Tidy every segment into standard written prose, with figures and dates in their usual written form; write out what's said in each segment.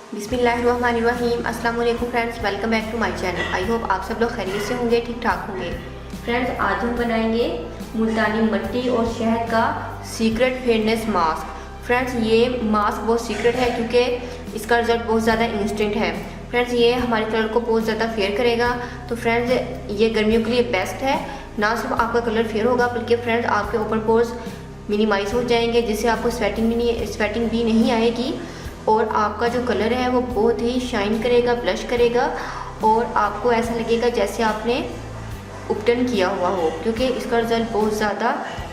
बिस्मिल्लाहिर्रहमानिर्रहीम। अस्सलाम वालेकुम friends, welcome back to my channel. I hope आप सब लोग खैरियत से होंगे, ठीक ठाक होंगे। फ्रेंड्स, आज हम बनाएंगे मुल्तानी मिट्टी और शहद का सीक्रेट फेयरनेस मास्क। फ्रेंड्स, ये मास्क बहुत सीक्रेट है क्योंकि इसका रिजल्ट बहुत ज़्यादा इंस्टेंट है। फ्रेंड्स, ये हमारे कलर को बहुत ज़्यादा फेयर करेगा। तो फ्रेंड्स, ये गर्मियों के लिए बेस्ट है। ना सिर्फ आपका कलर फेयर होगा बल्कि फ्रेंड्स आपके ओपन पोर्स मिनिमाइज हो जाएंगे, जिससे आपको स्वेटिंग भी नहीं आएगी और आपका जो कलर है वो बहुत ही शाइन करेगा, ब्लश करेगा और आपको ऐसा लगेगा जैसे आपने उपटन किया हुआ हो, क्योंकि इसका रिज़ल्ट बहुत ज़्यादा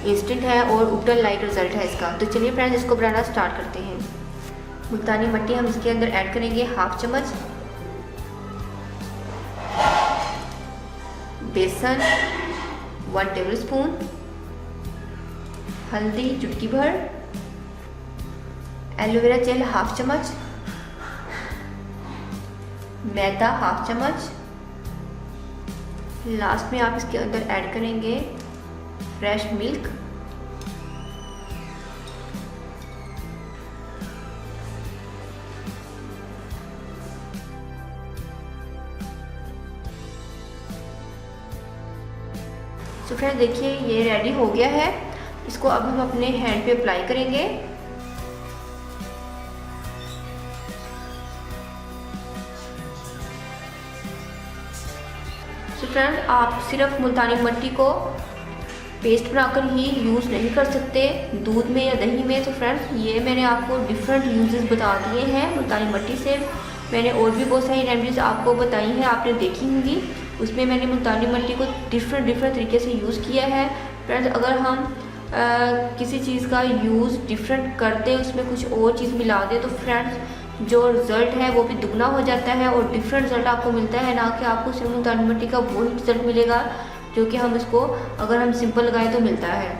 इंस्टेंट है और उपटन लाइट रिज़ल्ट है इसका। तो चलिए फ्रेंड्स, इसको बनाना स्टार्ट करते हैं। मुल्तानी मिट्टी हम इसके अंदर ऐड करेंगे 1/2 चम्मच, बेसन 1 टेबलस्पून, हल्दी चुटकी भर, एलोवेरा जेल 1/2 चम्मच, मैदा 1/2 चम्मच। लास्ट में आप इसके अंदर ऐड करेंगे फ्रेश मिल्क, तो फ्रेंड्स देखिए ये रेडी हो गया है। इसको अब हम अपने हैंड पे अप्लाई करेंगे। तो फ्रेंड्स, आप सिर्फ मुल्तानी मिट्टी को पेस्ट बनाकर ही यूज़ नहीं कर सकते दूध में या दही में। तो फ्रेंड्स, ये मैंने आपको डिफरेंट यूजेस बता दिए हैं मुल्तानी मिट्टी से। मैंने और भी बहुत सारी रेमेडीज आपको बताई हैं, आपने देखी होंगी। उसमें मैंने मुल्तानी मिट्टी को डिफरेंट तरीके से यूज़ किया है। फ्रेंड्स, अगर हम किसी चीज़ का यूज़ डिफरेंट करते, उसमें कुछ और चीज़ मिला दे, तो फ्रेंड्स जो रिज़ल्ट है वो भी दुगना हो जाता है और डिफरेंट रिज़ल्ट आपको मिलता है। ना कि आपको सिर्फ मुल्तानी मिट्टी का वही रिज़ल्ट मिलेगा जो कि हम इसको अगर हम सिंपल लगाएं तो मिलता है।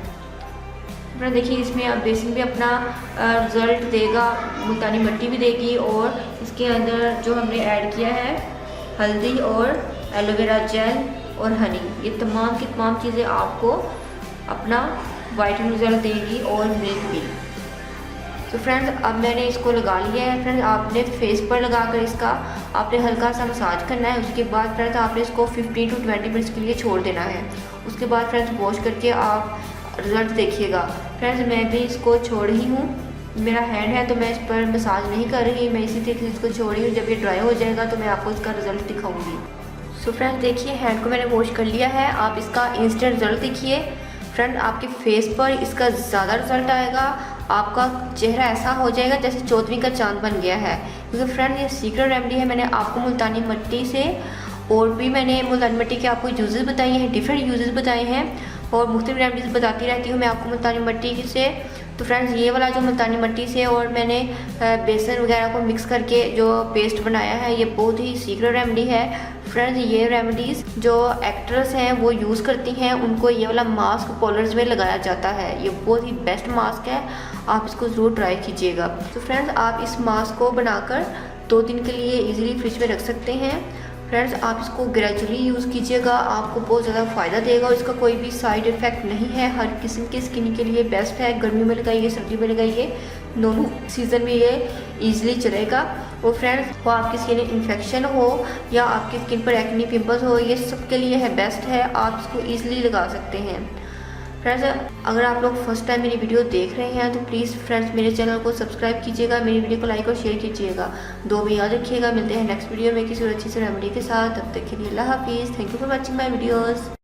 फ्रेंड्स देखिए, इसमें अब बेसन भी अपना रिज़ल्ट देगा, मुल्तानी मिट्टी भी देगी और इसके अंदर जो हमने ऐड किया है हल्दी और एलोवेरा जेल और हनी, ये तमाम की तमाम चीज़ें आपको अपना वाइट रिज़ल्ट देगी और मिल्क भी। तो फ्रेंड्स, अब मैंने इसको लगा लिया है। फ्रेंड्स, आपने फेस पर लगाकर इसका आपने हल्का सा मसाज करना है। उसके बाद फ्रेंड्स आपने इसको 15 to 20 मिनट्स के लिए छोड़ देना है। उसके बाद फ्रेंड्स वॉश करके आप रिज़ल्ट देखिएगा। फ्रेंड्स, मैं भी इसको छोड़ रही हूँ, मेरा हैंड है तो मैं इस पर मसाज नहीं कर रही, मैं इसी तरीके से इसको छोड़ रही हूँ। जब ये ड्राई हो जाएगा तो मैं आपको इसका रिज़ल्ट दिखाऊँगी। सो फ्रेंड्स देखिए, हैंड को मैंने वॉश कर लिया है। आप इसका इंस्टेंट रिज़ल्ट देखिए। फ्रेंड, आपके फेस पर इसका ज़्यादा रिज़ल्ट आएगा, आपका चेहरा ऐसा हो जाएगा जैसे चौथवी का चांद बन गया है। क्योंकि फ्रेंड ये सीक्रेट रेमेडी है। मैंने आपको मुल्तानी मिट्टी से और भी मैंने मुल्तानी मिट्टी के आपको यूजेस बताए हैं, डिफरेंट यूजेस बताए हैं और मुख्तलिफ रेमेडीज़ बताती रहती हूँ मैं आपको मुल्तानी मिट्टी से। तो फ्रेंड्स, ये वाला जो मुल्तानी मिट्टी से और मैंने बेसन वगैरह को मिक्स करके जो पेस्ट बनाया है, ये बहुत ही सीक्रेट रेमेडी है। फ्रेंड्स, ये रेमेडीज़ जो एक्ट्रेस हैं वो यूज़ करती हैं, उनको ये वाला मास्क कॉलर्स में लगाया जाता है। ये बहुत ही बेस्ट मास्क है, आप इसको ज़रूर ट्राई कीजिएगा। तो फ्रेंड्स, आप इस मास्क को बनाकर 2 दिन के लिए इजीली फ्रिज में रख सकते हैं। फ्रेंड्स, आप इसको ग्रेजुअली यूज़ कीजिएगा, आपको बहुत ज़्यादा फ़ायदा देगा और इसका कोई भी साइड इफ़ेक्ट नहीं है। हर किस्म की स्किन के लिए बेस्ट है। गर्मी में लगाइए, सर्दी में लगाइए, दोनों सीज़न में ये ईजिली चलेगा। और फ्रेंड्स, वो आपकी स्किन इन्फेक्शन हो या आपकी स्किन पर एक्ने पिंपल्स हो, ये सब के लिए है बेस्ट है। आप इसको ईजिली लगा सकते हैं। फ्रेंड्स, अगर आप लोग फर्स्ट टाइम मेरी वीडियो देख रहे हैं तो प्लीज़ फ्रेंड्स मेरे चैनल को सब्सक्राइब कीजिएगा, मेरी वीडियो को लाइक और शेयर कीजिएगा। दो में याद रखिएगा। मिलते हैं नेक्स्ट वीडियो में किसी और अच्छी से रेमेडी के साथ। तब तक के लिए अल्लाह हाफिज़। Thank you for watching my videos.